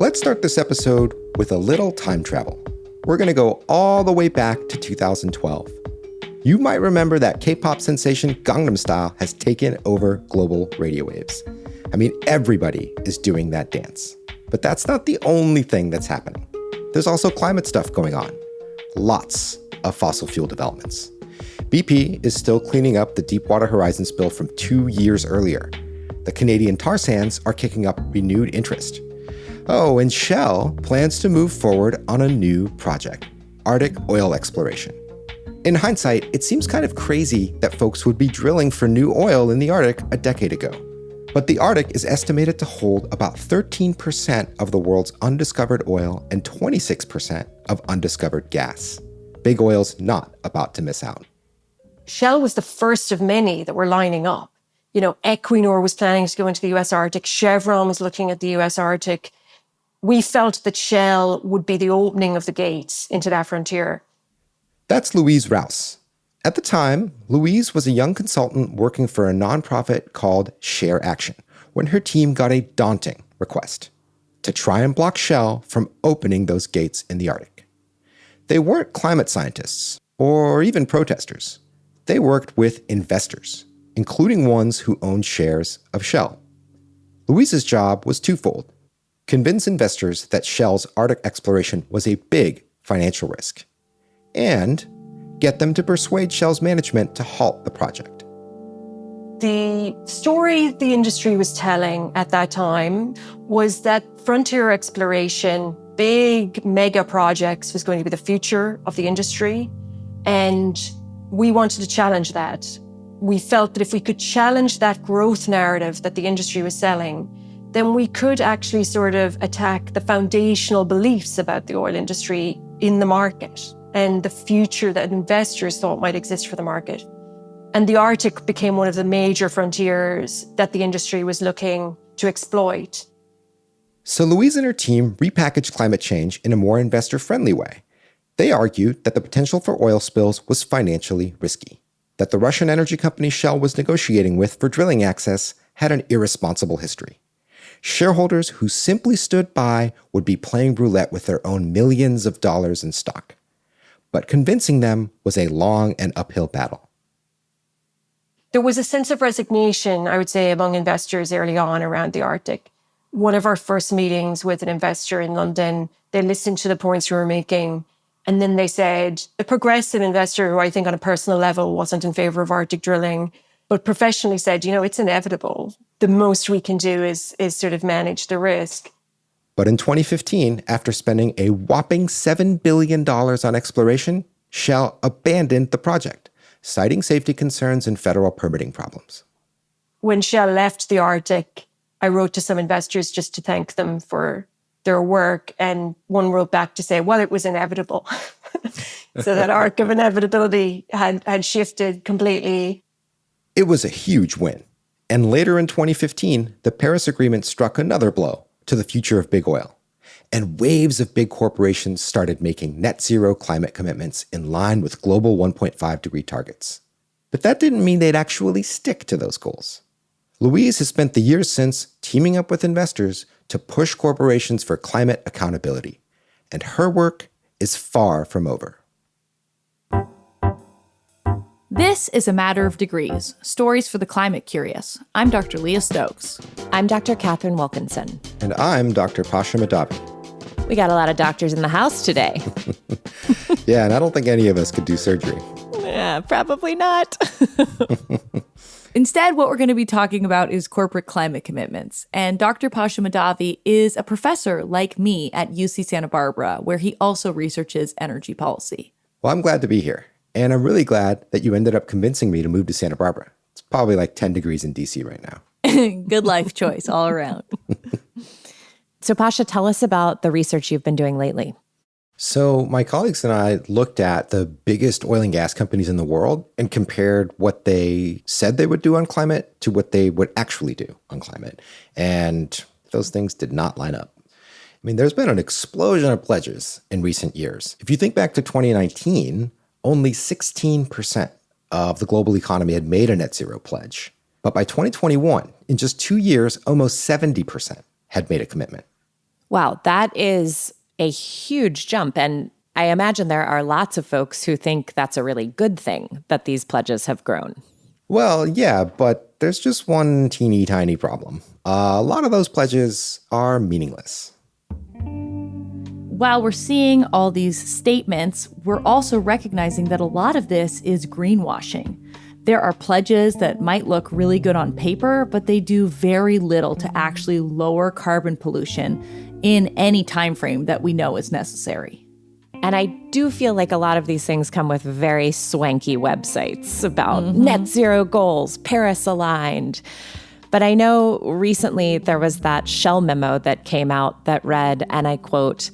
Let's start this episode with a little time travel. We're going to go all the way back to 2012. You might remember that K-pop sensation Gangnam Style has taken over global radio waves. I mean, everybody is doing that dance. But that's not the only thing that's happening. There's also climate stuff going on. Lots of fossil fuel developments. BP is still cleaning up the Deepwater Horizon spill from 2 years earlier. The Canadian tar sands are kicking up renewed interest. Oh, and Shell plans to move forward on a new project, Arctic oil exploration. In hindsight, it seems kind of crazy that folks would be drilling for new oil in the Arctic a decade ago. But the Arctic is estimated to hold about 13% of the world's undiscovered oil and 26% of undiscovered gas. Big oil's not about to miss out. Shell was the first of many that were lining up. You know, Equinor was planning to go into the US Arctic. Chevron was looking at the US Arctic. We felt that Shell would be the opening of the gates into that frontier. That's Louise Rouse. At the time, Louise was a young consultant working for a nonprofit called Share Action when her team got a daunting request to try and block Shell from opening those gates in the Arctic. They weren't climate scientists or even protesters. They worked with investors, including ones who owned shares of Shell. Louise's job was twofold: convince investors that Shell's Arctic exploration was a big financial risk, and get them to persuade Shell's management to halt the project. The story the industry was telling at that time was that frontier exploration, big mega projects, was going to be the future of the industry. And we wanted to challenge that. We felt that if we could challenge that growth narrative that the industry was selling, then we could actually sort of attack the foundational beliefs about the oil industry in the market and the future that investors thought might exist for the market. And the Arctic became one of the major frontiers that the industry was looking to exploit. So Louise and her team repackaged climate change in a more investor-friendly way. They argued that the potential for oil spills was financially risky, that the Russian energy company Shell was negotiating with for drilling access had an irresponsible history. Shareholders who simply stood by would be playing roulette with their own millions of dollars in stock. But convincing them was a long and uphill battle. There was a sense of resignation, I would say, among investors early on around the Arctic. One of our first meetings with an investor in London, they listened to the points we were making, and then they said, a progressive investor who I think on a personal level wasn't in favor of Arctic drilling, but professionally said, you know, it's inevitable. The most we can do is sort of manage the risk. But in 2015, after spending a whopping $7 billion on exploration, Shell abandoned the project, citing safety concerns and federal permitting problems. When Shell left the Arctic, I wrote to some investors just to thank them for their work. And one wrote back to say, well, it was inevitable. So that arc of inevitability had shifted completely. It was a huge win. And later in 2015, the Paris Agreement struck another blow to the future of big oil. And waves of big corporations started making net zero climate commitments in line with global 1.5 degree targets. But that didn't mean they'd actually stick to those goals. Louise has spent the years since teaming up with investors to push corporations for climate accountability. And her work is far from over. This is A Matter of Degrees, Stories for the Climate Curious. I'm Dr. Leah Stokes. I'm Dr. Katharine Wilkinson. And I'm Dr. Paasha Mahdavi. We got a lot of doctors in the house today. Yeah, and I don't think any of us could do surgery. Yeah, probably not. Instead, what we're going to be talking about is corporate climate commitments. And Dr. Paasha Mahdavi is a professor like me at UC Santa Barbara, where he also researches energy policy. Well, I'm glad to be here. And I'm really glad that you ended up convincing me to move to Santa Barbara. It's probably like 10 degrees in DC right now. Good life choice all around. So Paasha, tell us about the research you've been doing lately. So my colleagues and I looked at the biggest oil and gas companies in the world and compared what they said they would do on climate to what they would actually do on climate. And those things did not line up. I mean, there's been an explosion of pledges in recent years. If you think back to 2019, only 16% of the global economy had made a net zero pledge. But by 2021, in just 2 years, almost 70% had made a commitment. Wow, that is a huge jump. And I imagine there are lots of folks who think that's a really good thing that these pledges have grown. Well, yeah, but there's just one teeny tiny problem. A lot of those pledges are meaningless. While we're seeing all these statements, we're also recognizing that a lot of this is greenwashing. There are pledges that might look really good on paper, but they do very little to actually lower carbon pollution in any time frame that we know is necessary. And I do feel like a lot of these things come with very swanky websites about net zero goals, Paris aligned. But I know recently there was that Shell memo that came out that read, and I quote,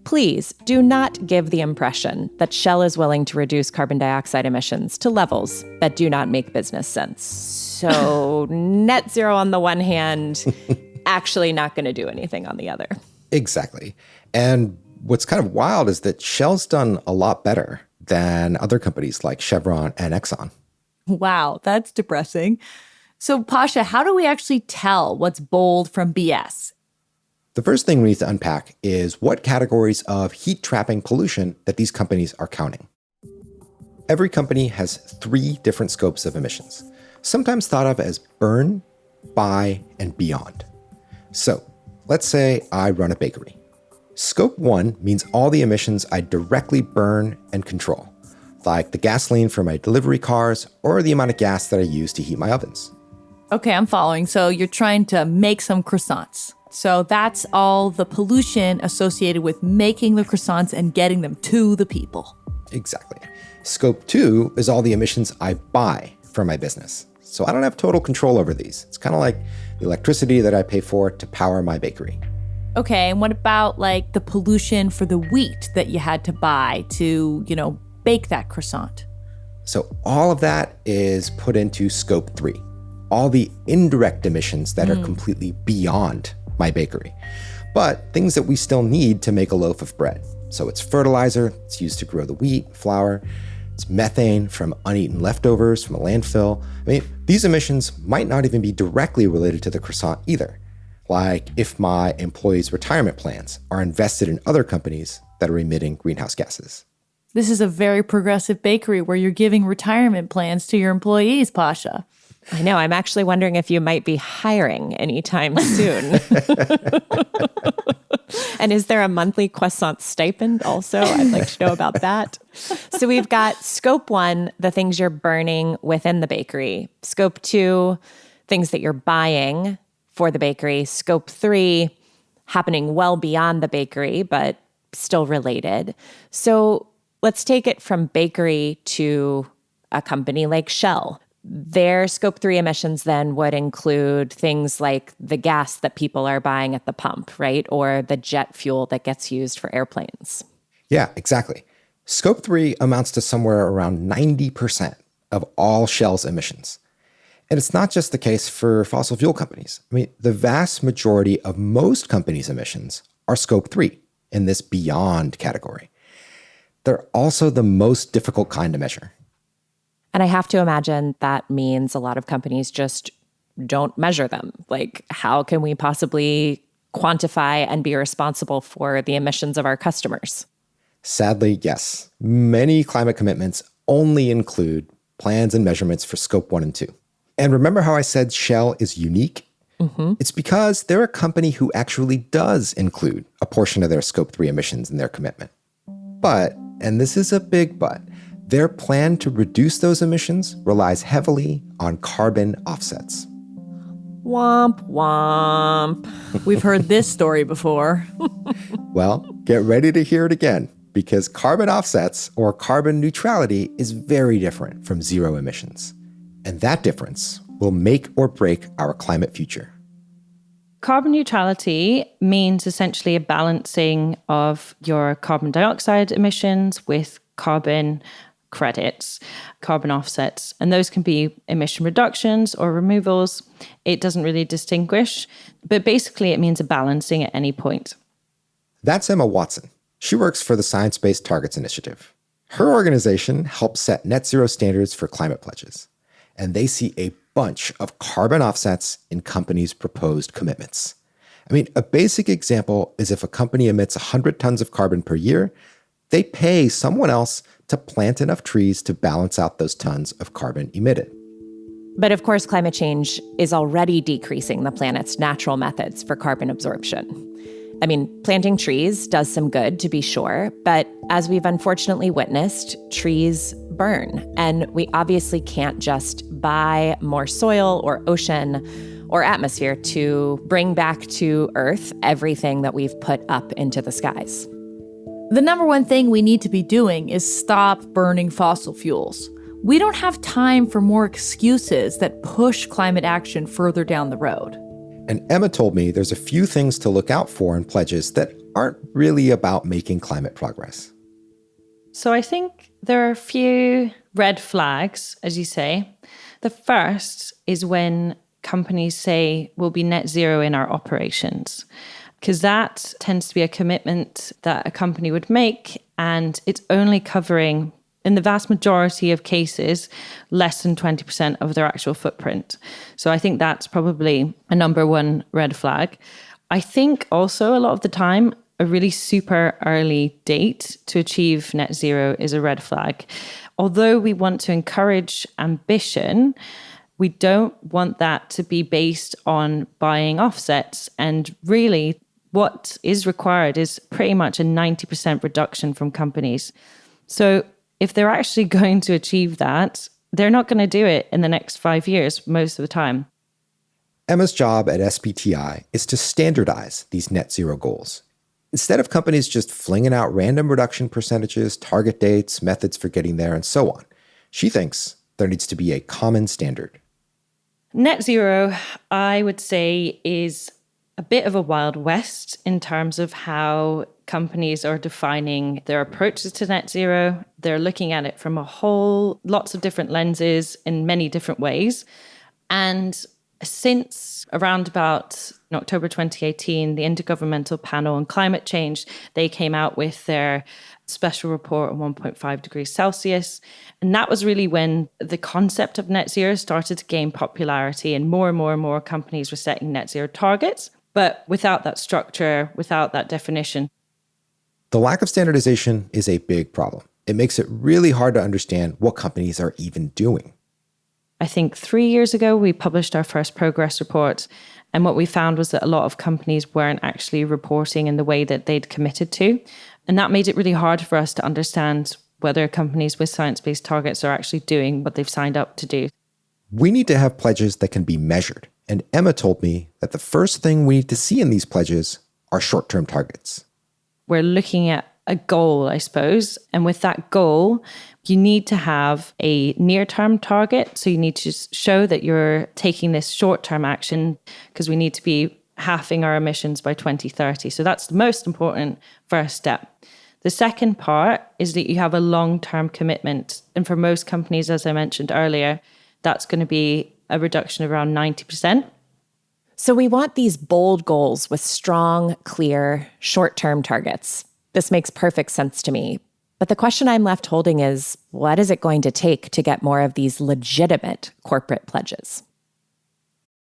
"Please do not give the impression that Shell is willing to reduce carbon dioxide emissions to levels that do not make business sense." So net zero on the one hand, actually not going to do anything on the other. Exactly. And what's kind of wild is that Shell's done a lot better than other companies like Chevron and Exxon. Wow, that's depressing. So, Paasha, how do we actually tell what's bold from BS? The first thing we need to unpack is what categories of heat-trapping pollution that these companies are counting. Every company has 3 different scopes of emissions, sometimes thought of as burn, buy, and beyond. So, let's say I run a bakery. Scope 1 means all the emissions I directly burn and control, like the gasoline for my delivery cars or the amount of gas that I use to heat my ovens. Okay, I'm following. So you're trying to make some croissants. So that's all the pollution associated with making the croissants and getting them to the people. Exactly. Scope 2 is all the emissions I buy for my business. So I don't have total control over these. It's kind of like the electricity that I pay for to power my bakery. Okay, and what about like the pollution for the wheat that you had to buy to, bake that croissant? So all of that is put into scope 3. All the indirect emissions that are completely beyond my bakery, but things that we still need to make a loaf of bread. So it's fertilizer, it's used to grow the wheat, flour, it's methane from uneaten leftovers from a landfill. I mean, these emissions might not even be directly related to the croissant either. Like if my employees' retirement plans are invested in other companies that are emitting greenhouse gases. This is a very progressive bakery where you're giving retirement plans to your employees, Paasha. I know. I'm actually wondering if you might be hiring anytime soon. And is there a monthly croissant stipend also? I'd like to know about that. So we've got scope 1, the things you're burning within the bakery. Scope 2, things that you're buying for the bakery. Scope 3, happening well beyond the bakery, but still related. So let's take it from bakery to a company like Shell. Their scope 3 emissions then would include things like the gas that people are buying at the pump, right? Or the jet fuel that gets used for airplanes. Yeah, exactly. Scope 3 amounts to somewhere around 90% of all Shell's emissions. And it's not just the case for fossil fuel companies. I mean, the vast majority of most companies' emissions are scope 3 in this beyond category. They're also the most difficult kind to measure. And I have to imagine that means a lot of companies just don't measure them. Like, how can we possibly quantify and be responsible for the emissions of our customers? Sadly, yes. Many climate commitments only include plans and measurements for scope 1 and 2. And remember how I said Shell is unique? It's because they're a company who actually does include a portion of their scope 3 emissions in their commitment. But, and this is a big but, their plan to reduce those emissions relies heavily on carbon offsets. Womp, womp. We've heard this story before. Well, get ready to hear it again, because carbon offsets, or carbon neutrality, is very different from zero emissions. And that difference will make or break our climate future. Carbon neutrality means essentially a balancing of your carbon dioxide emissions with carbon credits, carbon offsets, and those can be emission reductions or removals. It doesn't really distinguish, but basically it means a balancing at any point. That's Emma Watson. She works for the Science Based Targets Initiative. Her organization helps set net zero standards for climate pledges, and they see a bunch of carbon offsets in companies' proposed commitments. I mean, a basic example is if a company emits 100 tons of carbon per year, they pay someone else to plant enough trees to balance out those tons of carbon emitted. But of course, climate change is already decreasing the planet's natural methods for carbon absorption. I mean, planting trees does some good, to be sure, but as we've unfortunately witnessed, trees burn, and we obviously can't just buy more soil or ocean or atmosphere to bring back to Earth everything that we've put up into the skies. The number one thing we need to be doing is stop burning fossil fuels. We don't have time for more excuses that push climate action further down the road. And Emma told me there's a few things to look out for in pledges that aren't really about making climate progress. So I think there are a few red flags, as you say. The first is when companies say we'll be net zero in our operations, because that tends to be a commitment that a company would make, and it's only covering, in the vast majority of cases, less than 20% of their actual footprint. So I think that's probably a number one red flag. I think also a lot of the time, a really super early date to achieve net zero is a red flag. Although we want to encourage ambition, we don't want that to be based on buying offsets. And really, what is required is pretty much a 90% reduction from companies. So if they're actually going to achieve that, they're not going to do it in the next 5 years most of the time. Emma's job at SBTI is to standardize these net zero goals. Instead of companies just flinging out random reduction percentages, target dates, methods for getting there, and so on, she thinks there needs to be a common standard. Net zero, I would say, is a bit of a Wild West in terms of how companies are defining their approaches to net zero. They're looking at it from lots of different lenses in many different ways. And since around about October 2018, the Intergovernmental Panel on Climate Change, they came out with their special report on 1.5 degrees Celsius. And that was really when the concept of net zero started to gain popularity, and more companies were setting net zero targets. But without that structure, without that definition. The lack of standardization is a big problem. It makes it really hard to understand what companies are even doing. I think 3 years ago, we published our first progress report. And what we found was that a lot of companies weren't actually reporting in the way that they'd committed to. And that made it really hard for us to understand whether companies with science-based targets are actually doing what they've signed up to do. We need to have pledges that can be measured. And Emma told me that the first thing we need to see in these pledges are short-term targets. We're looking at a goal, I suppose. And with that goal, you need to have a near-term target. So you need to show that you're taking this short-term action, because we need to be halving our emissions by 2030. So that's the most important first step. The second part is that you have a long-term commitment. And for most companies, as I mentioned earlier, that's going to be a reduction of around 90%. So we want these bold goals with strong, clear, short-term targets. This makes perfect sense to me. But the question I'm left holding is, what is it going to take to get more of these legitimate corporate pledges?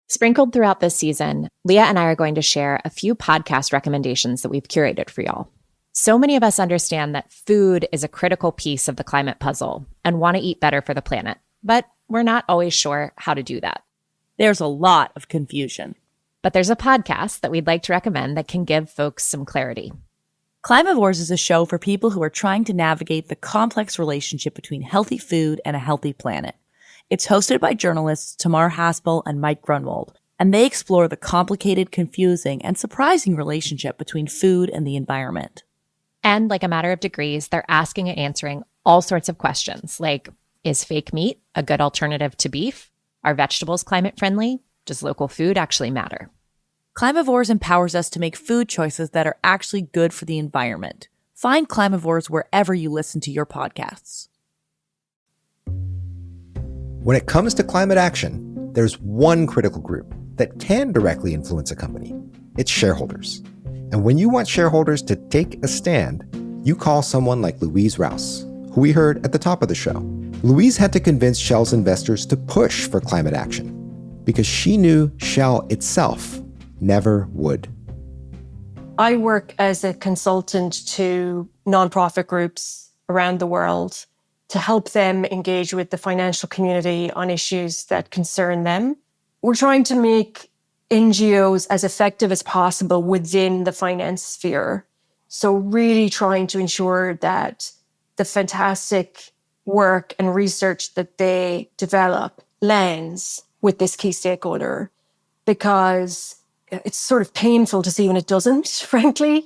Sprinkled throughout this season, Leah and I are going to share a few podcast recommendations that we've curated for y'all. So many of us understand that food is a critical piece of the climate puzzle and want to eat better for the planet, but we're not always sure how to do that. There's a lot of confusion. But there's a podcast that we'd like to recommend that can give folks some clarity. Climivores is a show for people who are trying to navigate the complex relationship between healthy food and a healthy planet. It's hosted by journalists Tamar Haspel and Mike Grunwald, and they explore the complicated, confusing, and surprising relationship between food and the environment. And like a matter of degrees, they're asking and answering all sorts of questions like, is fake meat a good alternative to beef? Are vegetables climate friendly? Does local food actually matter? Climivores empowers us to make food choices that are actually good for the environment. Find Climivores wherever you listen to your podcasts. When it comes to climate action, there's one critical group that can directly influence a company. It's shareholders. And when you want shareholders to take a stand, you call someone like Louise Rouse, who we heard at the top of the show. Louise had to convince Shell's investors to push for climate action because she knew Shell itself never would. I work as a consultant to nonprofit groups around the world to help them engage with the financial community on issues that concern them. We're trying to make NGOs as effective as possible within the finance sphere. So really trying to ensure that the fantastic work and research that they develop lands with this key stakeholder, because it's sort of painful to see when it doesn't, frankly,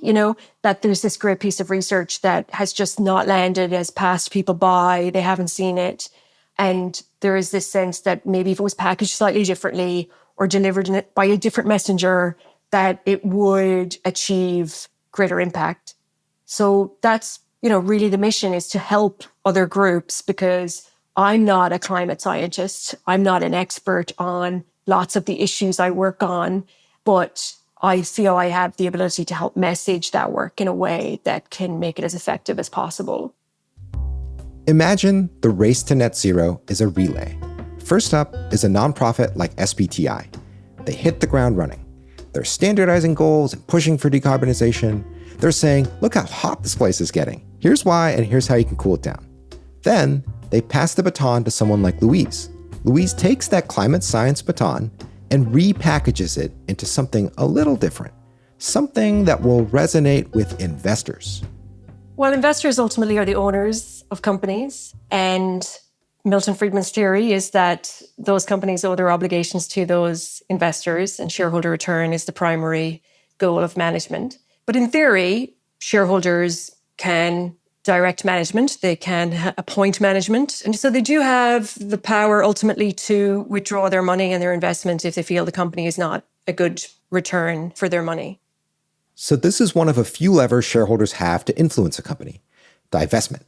that there's this great piece of research that has just not landed, has passed people by, they haven't seen it. And there is this sense that maybe if it was packaged slightly differently or delivered by a different messenger, that it would achieve greater impact. So that's, really the mission is to help other groups, because I'm not a climate scientist. I'm not an expert on lots of the issues I work on, but I feel I have the ability to help message that work in a way that can make it as effective as possible. Imagine the race to net zero is a relay. First up is a nonprofit like SBTI. They hit the ground running. They're standardizing goals and pushing for decarbonization. They're saying, look how hot this place is getting. Here's why, and here's how you can cool it down. Then they pass the baton to someone like Louise. Louise takes that climate science baton and repackages it into something a little different, something that will resonate with investors. Well, investors ultimately are the owners of companies, and Milton Friedman's theory is that those companies owe their obligations to those investors, and shareholder return is the primary goal of management. But in theory, shareholders can direct management, they can appoint management. And so they do have the power ultimately to withdraw their money and their investment if they feel the company is not a good return for their money. So this is one of a few levers shareholders have to influence a company: divestment.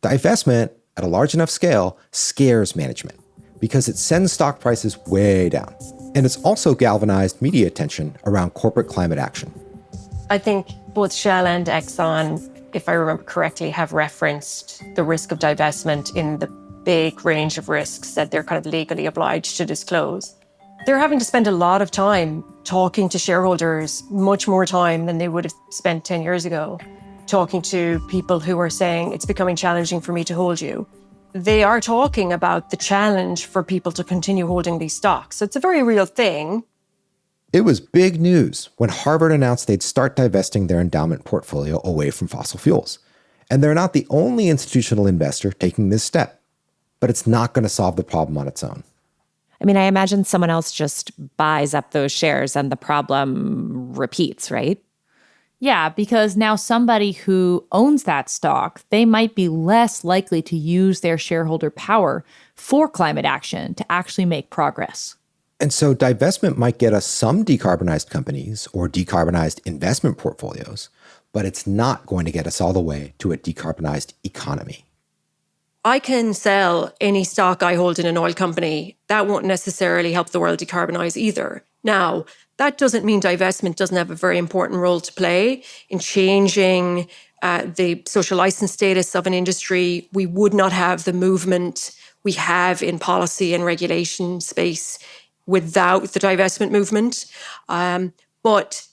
Divestment at a large enough scale scares management because it sends stock prices way down. And it's also galvanized media attention around corporate climate action. I think both Shell and Exxon, if I remember correctly, have referenced the risk of divestment in the big range of risks that they're kind of legally obliged to disclose. They're having to spend a lot of time talking to shareholders, much more time than they would have spent 10 years ago, talking to people who are saying, it's becoming challenging for me to hold you. They are talking about the challenge for people to continue holding these stocks. So it's a very real thing. It was big news when Harvard announced they'd start divesting their endowment portfolio away from fossil fuels. And they're not the only institutional investor taking this step. But it's not going to solve the problem on its own. I mean, I imagine someone else just buys up those shares and the problem repeats, right? Yeah, because now somebody who owns that stock, they might be less likely to use their shareholder power for climate action to actually make progress. And so divestment might get us some decarbonized companies or decarbonized investment portfolios, but it's not going to get us all the way to a decarbonized economy. I can sell any stock I hold in an oil company. That won't necessarily help the world decarbonize either. Now, that doesn't mean divestment doesn't have a very important role to play in changing the social license status of an industry. We would not have the movement we have in policy and regulation space without the divestment movement. But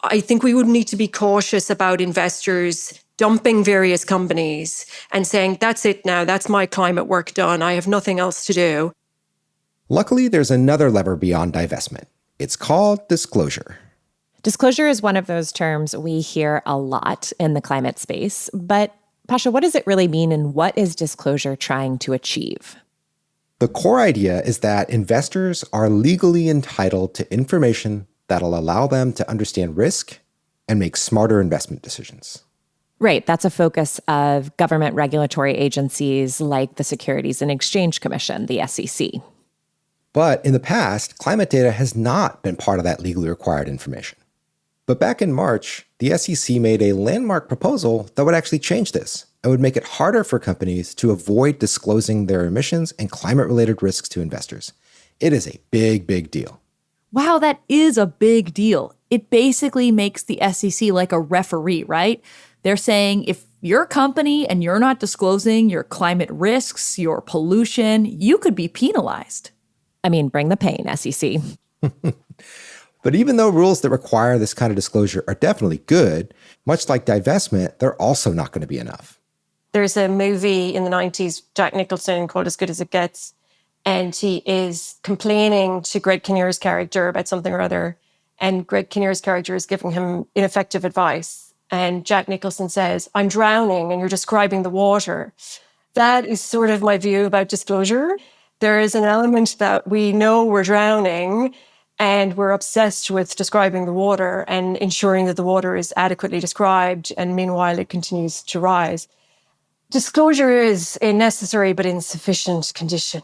I think we would need to be cautious about investors dumping various companies and saying, that's it now, that's my climate work done, I have nothing else to do. Luckily, there's another lever beyond divestment. It's called disclosure. Disclosure is one of those terms we hear a lot in the climate space. But Paasha, what does it really mean, and what is disclosure trying to achieve? The core idea is that investors are legally entitled to information that'll allow them to understand risk and make smarter investment decisions. Right. That's a focus of government regulatory agencies like the Securities and Exchange Commission, the SEC. But in the past, climate data has not been part of that legally required information. But back in March, the SEC made a landmark proposal that would actually change this and would make it harder for companies to avoid disclosing their emissions and climate-related risks to investors. It is a big, big deal. Wow, that is a big deal. It basically makes the SEC like a referee, right? They're saying if you're a company and you're not disclosing your climate risks, your pollution, you could be penalized. I mean, bring the pain, SEC. But even though rules that require this kind of disclosure are definitely good, much like divestment, they're also not going to be enough. There's a movie in the 90s, Jack Nicholson, called As Good as It Gets. And he is complaining to Greg Kinnear's character about something or other. And Greg Kinnear's character is giving him ineffective advice. And Jack Nicholson says, "I'm drowning and you're describing the water." That is sort of my view about disclosure. There is an element that we know we're drowning and we're obsessed with describing the water and ensuring that the water is adequately described. And meanwhile, it continues to rise. Disclosure is a necessary but insufficient condition.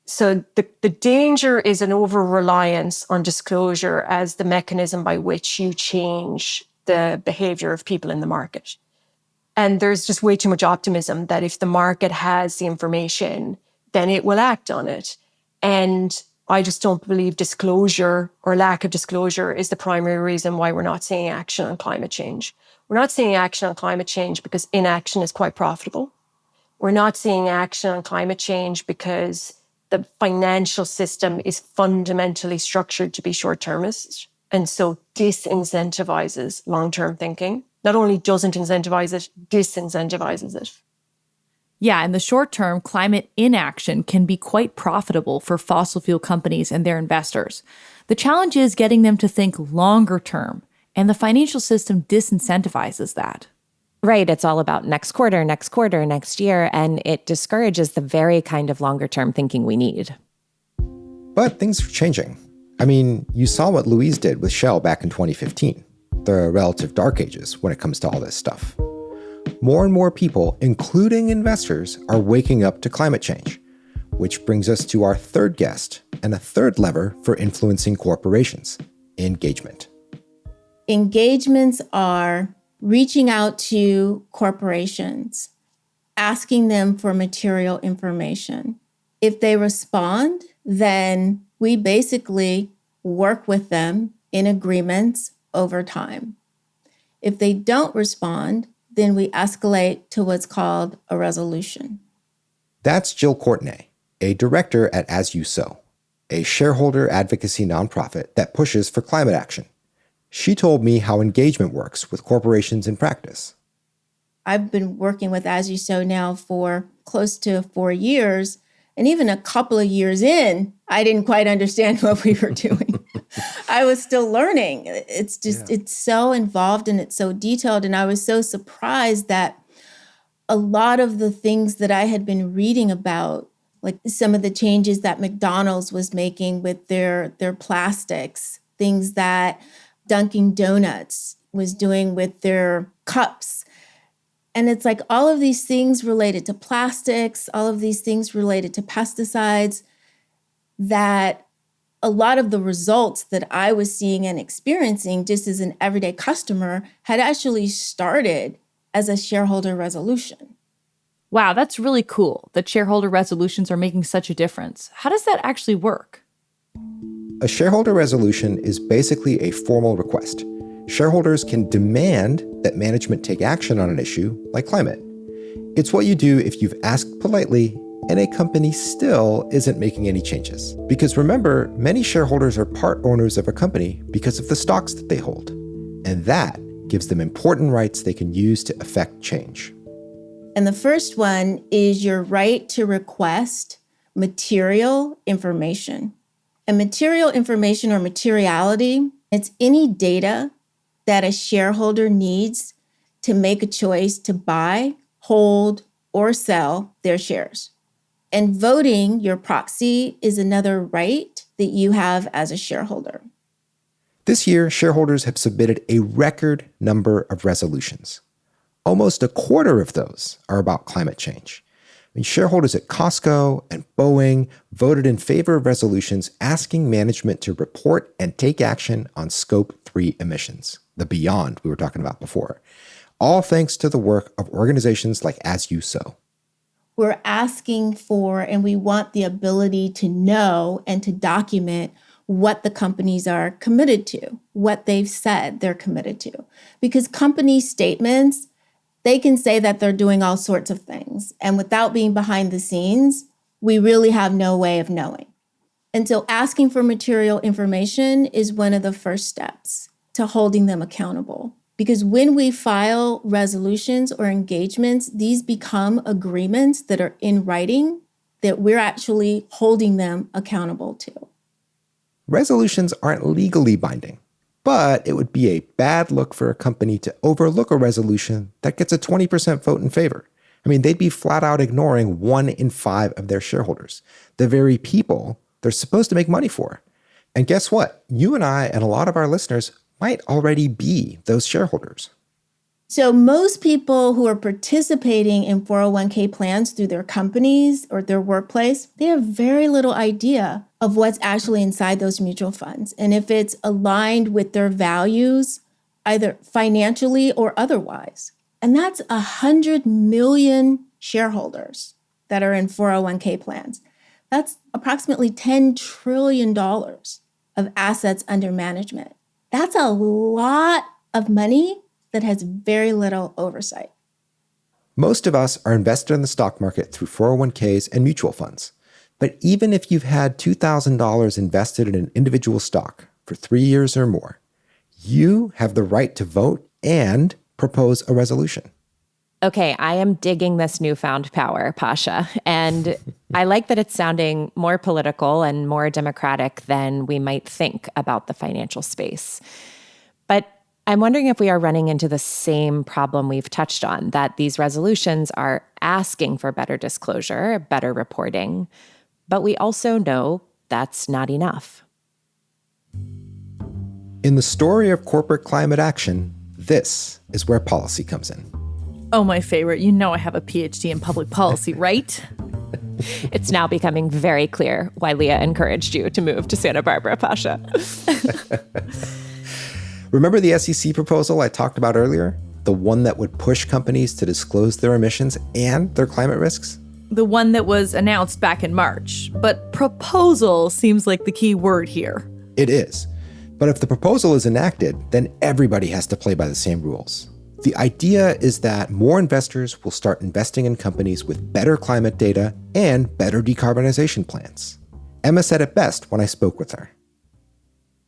So the danger is an over-reliance on disclosure as the mechanism by which you change the behavior of people in the market. And there's just way too much optimism that if the market has the information, then it will act on it. And I just don't believe disclosure or lack of disclosure is the primary reason why we're not seeing action on climate change. We're not seeing action on climate change because inaction is quite profitable. We're not seeing action on climate change because the financial system is fundamentally structured to be short-termist and so disincentivizes long-term thinking. Not only doesn't incentivize it, disincentivizes it. Yeah, in the short term, climate inaction can be quite profitable for fossil fuel companies and their investors. The challenge is getting them to think longer term, and the financial system disincentivizes that. Right. It's all about next quarter, next year, and it discourages the very kind of longer term thinking we need. But things are changing. I mean, you saw what Louise did with Shell back in 2015, the relative dark ages when it comes to all this stuff. More and more people, including investors, are waking up to climate change, which brings us to our third guest and a third lever for influencing corporations: engagement. Engagements are reaching out to corporations, asking them for material information. If they respond, then we basically work with them in agreements over time. If they don't respond, then we escalate to what's called a resolution. That's Jill Courtenay, a director at As You Sow, a shareholder advocacy nonprofit that pushes for climate action. She told me how engagement works with corporations in practice. I've been working with As You Sow now for close to 4 years. And even a couple of years in, I didn't quite understand what we were doing. I was still learning. It's just, It's so involved and it's so detailed. And I was so surprised that a lot of the things that I had been reading about, like some of the changes that McDonald's was making with their plastics, things that Dunkin' Donuts was doing with their cups. And it's like all of these things related to plastics, all of these things related to pesticides, that a lot of the results that I was seeing and experiencing just as an everyday customer had actually started as a shareholder resolution. Wow, that's really cool that shareholder resolutions are making such a difference. How does that actually work? A shareholder resolution is basically a formal request. Shareholders can demand that management take action on an issue like climate. It's what you do if you've asked politely and a company still isn't making any changes. Because remember, many shareholders are part owners of a company because of the stocks that they hold. And that gives them important rights they can use to affect change. And the first one is your right to request material information. And material information or materiality, it's any data that a shareholder needs to make a choice to buy, hold, or sell their shares. And voting your proxy is another right that you have as a shareholder. This year, shareholders have submitted a record number of resolutions. Almost a quarter of those are about climate change. I mean, shareholders at Costco and Boeing voted in favor of resolutions asking management to report and take action on Scope 3 emissions, the beyond we were talking about before, all thanks to the work of organizations like As You Sow. We're asking for, and we want the ability to know and to document what the companies are committed to, what they've said they're committed to. Because company statements, they can say that they're doing all sorts of things. And without being behind the scenes, we really have no way of knowing. And so asking for material information is one of the first steps to holding them accountable. Because when we file resolutions or engagements, these become agreements that are in writing that we're actually holding them accountable to. Resolutions aren't legally binding, but it would be a bad look for a company to overlook a resolution that gets a 20% vote in favor. I mean, they'd be flat out ignoring 1 in 5 of their shareholders, the very people they're supposed to make money for. And guess what? You and I and a lot of our listeners might already be those shareholders. So most people who are participating in 401k plans through their companies or their workplace, they have very little idea of what's actually inside those mutual funds and if it's aligned with their values, either financially or otherwise. And that's 100 million shareholders that are in 401k plans. That's approximately $10 trillion of assets under management. That's a lot of money that has very little oversight. Most of us are invested in the stock market through 401ks and mutual funds. But even if you've had $2,000 invested in an individual stock for 3 years or more, you have the right to vote and propose a resolution. Okay, I am digging this newfound power, Paasha. And I like that it's sounding more political and more democratic than we might think about the financial space. But I'm wondering if we are running into the same problem we've touched on, that these resolutions are asking for better disclosure, better reporting, but we also know that's not enough. In the story of corporate climate action, this is where policy comes in. Oh, my favorite. You know I have a PhD in public policy, right? It's now becoming very clear why Leah encouraged you to move to Santa Barbara, Paasha. Remember the SEC proposal I talked about earlier? The one that would push companies to disclose their emissions and their climate risks? The one that was announced back in March. But proposal seems like the key word here. It is. But if the proposal is enacted, then everybody has to play by the same rules. The idea is that more investors will start investing in companies with better climate data and better decarbonization plans. Emma said it best when I spoke with her.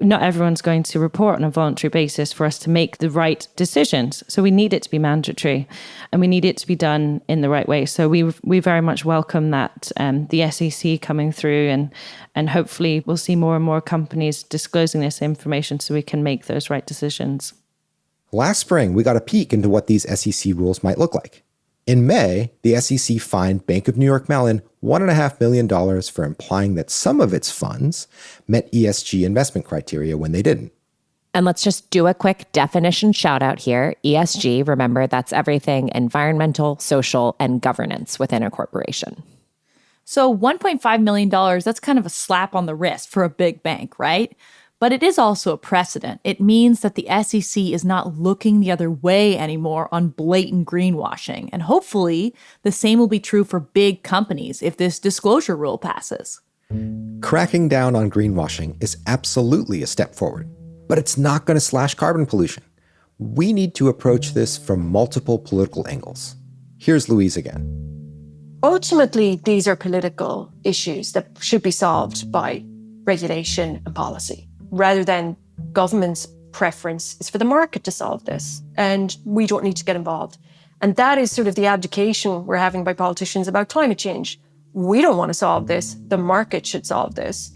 Not everyone's going to report on a voluntary basis for us to make the right decisions. So we need it to be mandatory and we need it to be done in the right way. So we very much welcome that the SEC coming through and hopefully we'll see more and more companies disclosing this information so we can make those right decisions. Last spring, we got a peek into what these SEC rules might look like. In May, the SEC fined Bank of New York Mellon $1.5 million for implying that some of its funds met ESG investment criteria when they didn't. And let's just do a quick definition shout out here. ESG, remember, that's everything environmental, social, and governance within a corporation. So $1.5 million, that's kind of a slap on the wrist for a big bank, right? But it is also a precedent. It means that the SEC is not looking the other way anymore on blatant greenwashing. And hopefully, the same will be true for big companies if this disclosure rule passes. Cracking down on greenwashing is absolutely a step forward, but it's not going to slash carbon pollution. We need to approach this from multiple political angles. Here's Louise again. Ultimately, these are political issues that should be solved by regulation and policy, rather than government's preference is for the market to solve this, and we don't need to get involved. And that is sort of the abdication we're having by politicians about climate change. We don't want to solve this. The market should solve this.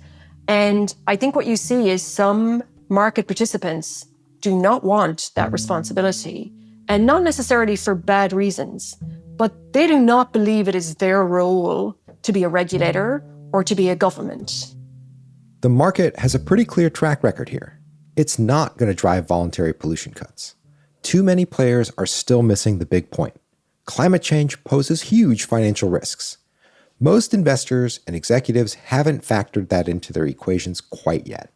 And I think what you see is some market participants do not want that responsibility, and not necessarily for bad reasons, but they do not believe it is their role to be a regulator or to be a government. The market has a pretty clear track record here. It's not going to drive voluntary pollution cuts. Too many players are still missing the big point. Climate change poses huge financial risks. Most investors and executives haven't factored that into their equations quite yet.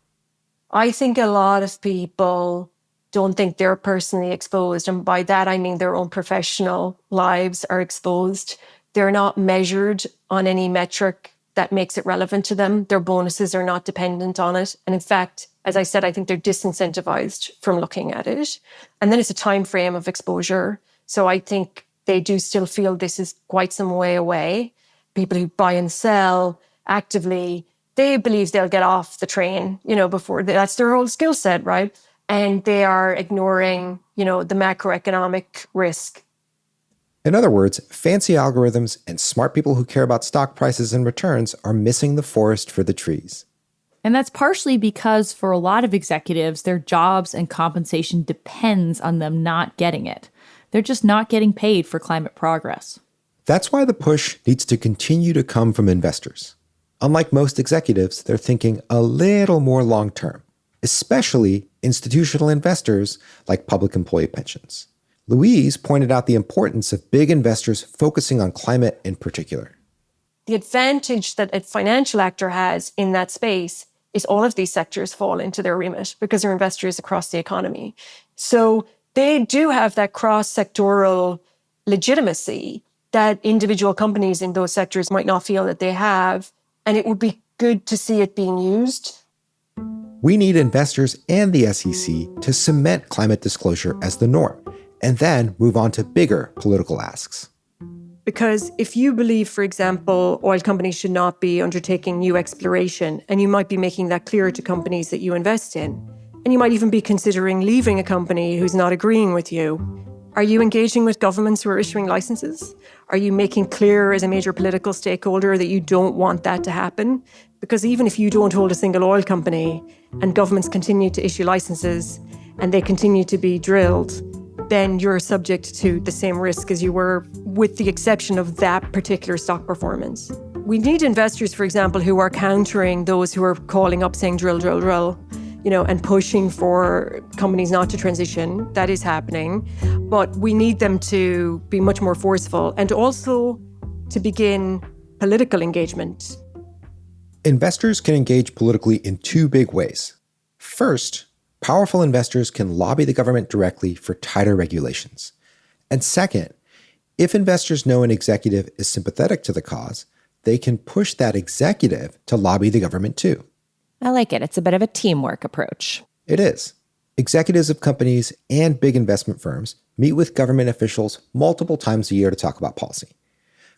I think a lot of people don't think they're personally exposed. And by that, I mean their own professional lives are exposed. They're not measured on any metric that makes it relevant to them. Their bonuses are not dependent on it. And in fact, as I said, I think they're disincentivized from looking at it. And then it's a time frame of exposure. So I think they do still feel this is quite some way away. People who buy and sell actively they believe they'll get off the train, before that's their whole skill set, right? And they are ignoring, the macroeconomic risk. In other words, fancy algorithms and smart people who care about stock prices and returns are missing the forest for the trees. And that's partially because for a lot of executives, their jobs and compensation depends on them not getting it. They're just not getting paid for climate progress. That's why the push needs to continue to come from investors. Unlike most executives, they're thinking a little more long-term, especially institutional investors like public employee pensions. Louise pointed out the importance of big investors focusing on climate in particular. The advantage that a financial actor has in that space is all of these sectors fall into their remit because they're investors across the economy. So they do have that cross-sectoral legitimacy that individual companies in those sectors might not feel that they have. And it would be good to see it being used. We need investors and the SEC to cement climate disclosure as the norm, and then move on to bigger political asks. Because if you believe, for example, oil companies should not be undertaking new exploration, and you might be making that clear to companies that you invest in, and you might even be considering leaving a company who's not agreeing with you, are you engaging with governments who are issuing licenses? Are you making clear as a major political stakeholder that you don't want that to happen? Because even if you don't hold a single oil company and governments continue to issue licenses and they continue to be drilled, then you're subject to the same risk as you were, with the exception of that particular stock performance. We need investors, for example, who are countering those who are calling up saying drill, drill, drill, and pushing for companies not to transition. That is happening. But we need them to be much more forceful and also to begin political engagement. Investors can engage politically in two big ways. First, powerful investors can lobby the government directly for tighter regulations. And second, if investors know an executive is sympathetic to the cause, they can push that executive to lobby the government too. I like it. It's a bit of a teamwork approach. It is. Executives of companies and big investment firms meet with government officials multiple times a year to talk about policy.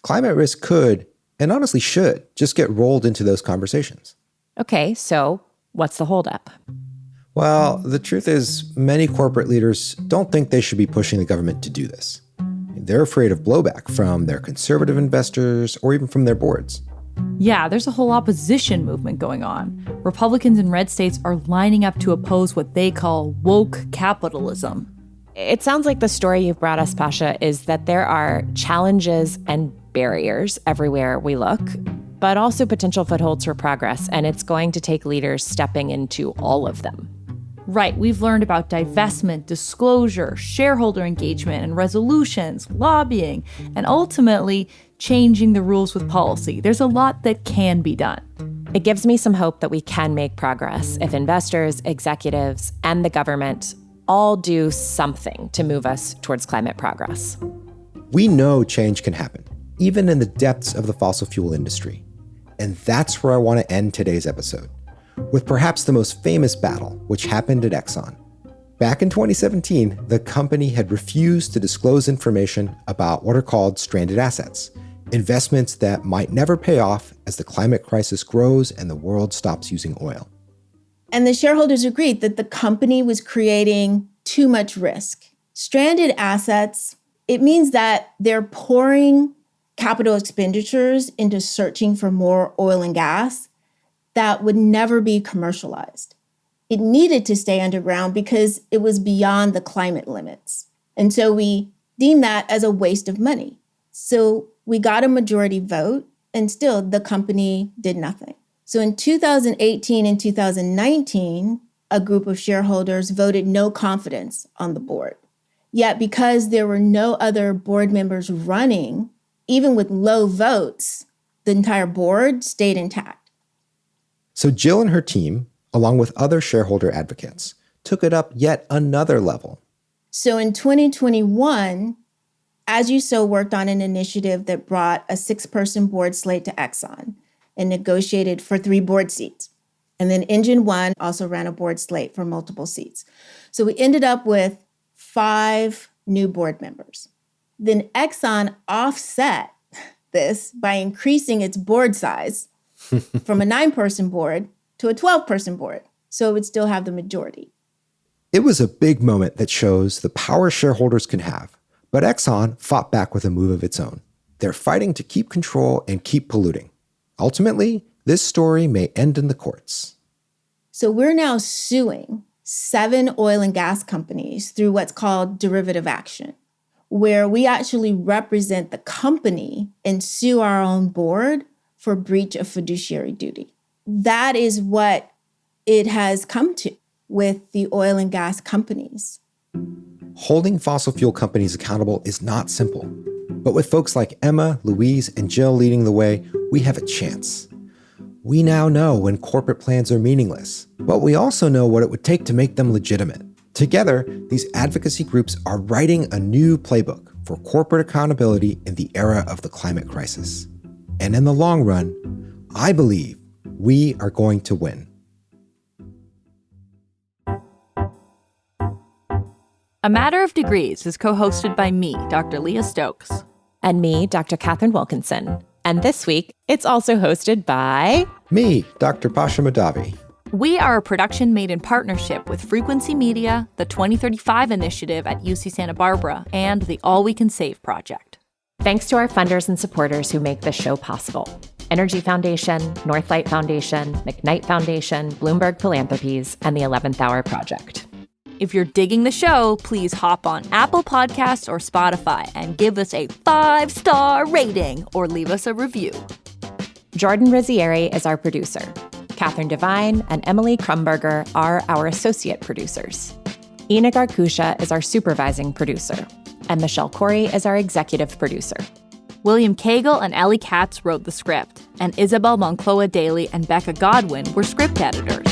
Climate risk could, and honestly should, just get rolled into those conversations. Okay, so what's the holdup? Well, the truth is, many corporate leaders don't think they should be pushing the government to do this. They're afraid of blowback from their conservative investors or even from their boards. Yeah, there's a whole opposition movement going on. Republicans in red states are lining up to oppose what they call woke capitalism. It sounds like the story you've brought us, Paasha, is that there are challenges and barriers everywhere we look, but also potential footholds for progress, and it's going to take leaders stepping into all of them. Right, we've learned about divestment, disclosure, shareholder engagement and resolutions, lobbying, and ultimately changing the rules with policy. There's a lot that can be done. It gives me some hope that we can make progress if investors, executives, and the government all do something to move us towards climate progress. We know change can happen, even in the depths of the fossil fuel industry. And that's where I want to end today's episode, with perhaps the most famous battle, which happened at Exxon. Back in 2017, the company had refused to disclose information about what are called stranded assets, investments that might never pay off as the climate crisis grows and the world stops using oil. And the shareholders agreed that the company was creating too much risk. Stranded assets, it means that they're pouring capital expenditures into searching for more oil and gas that would never be commercialized. It needed to stay underground because it was beyond the climate limits. And so we deemed that as a waste of money. So we got a majority vote, and still the company did nothing. So in 2018 and 2019, a group of shareholders voted no confidence on the board. Yet because there were no other board members running, even with low votes, the entire board stayed intact. So Jill and her team, along with other shareholder advocates, took it up yet another level. So in 2021, As You Sow worked on an initiative that brought a 6-person board slate to Exxon and negotiated for 3 board seats. And then Engine One also ran a board slate for multiple seats. So we ended up with 5 new board members. Then Exxon offset this by increasing its board size from a 9-person board to a 12-person board. So it would still have the majority. It was a big moment that shows the power shareholders can have. But Exxon fought back with a move of its own. They're fighting to keep control and keep polluting. Ultimately, this story may end in the courts. So we're now suing 7 oil and gas companies through what's called derivative action, where we actually represent the company and sue our own board for breach of fiduciary duty. That is what it has come to with the oil and gas companies. Holding fossil fuel companies accountable is not simple. But with folks like Emma, Louise, and Jill leading the way, we have a chance. We now know when corporate plans are meaningless, but we also know what it would take to make them legitimate. Together, these advocacy groups are writing a new playbook for corporate accountability in the era of the climate crisis. And in the long run, I believe we are going to win. A Matter of Degrees is co-hosted by me, Dr. Leah Stokes. And me, Dr. Katharine Wilkinson. And this week, it's also hosted by... Me, Dr. Paasha Mahdavi. We are a production made in partnership with Frequency Media, the 2035 Initiative at UC Santa Barbara, and the All We Can Save Project. Thanks to our funders and supporters who make this show possible. Energy Foundation, Northlight Foundation, McKnight Foundation, Bloomberg Philanthropies, and the 11th Hour Project. If you're digging the show, please hop on Apple Podcasts or Spotify and give us a 5-star rating or leave us a review. Jordan Rizzieri is our producer. Catherine Devine and Emily Krumberger are our associate producers. Ina Garkusha is our supervising producer. And Michelle Corey is our executive producer. William Cagle and Ellie Katz wrote the script, and Isabel Moncloa Daly and Becca Godwin were script editors.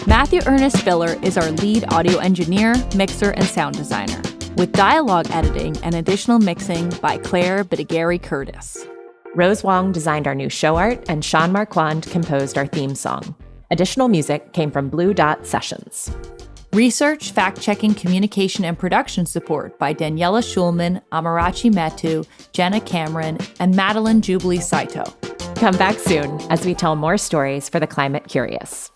Matthew Ernest Filler is our lead audio engineer, mixer, and sound designer, with dialogue editing and additional mixing by Claire Bidigary Curtis. Rose Wong designed our new show art, and Sean Marquand composed our theme song. Additional music came from Blue Dot Sessions. Research, fact-checking, communication, and production support by Daniela Schulman, Amarachi Metu, Jenna Cameron, and Madeline Jubilee Saito. Come back soon as we tell more stories for the climate curious.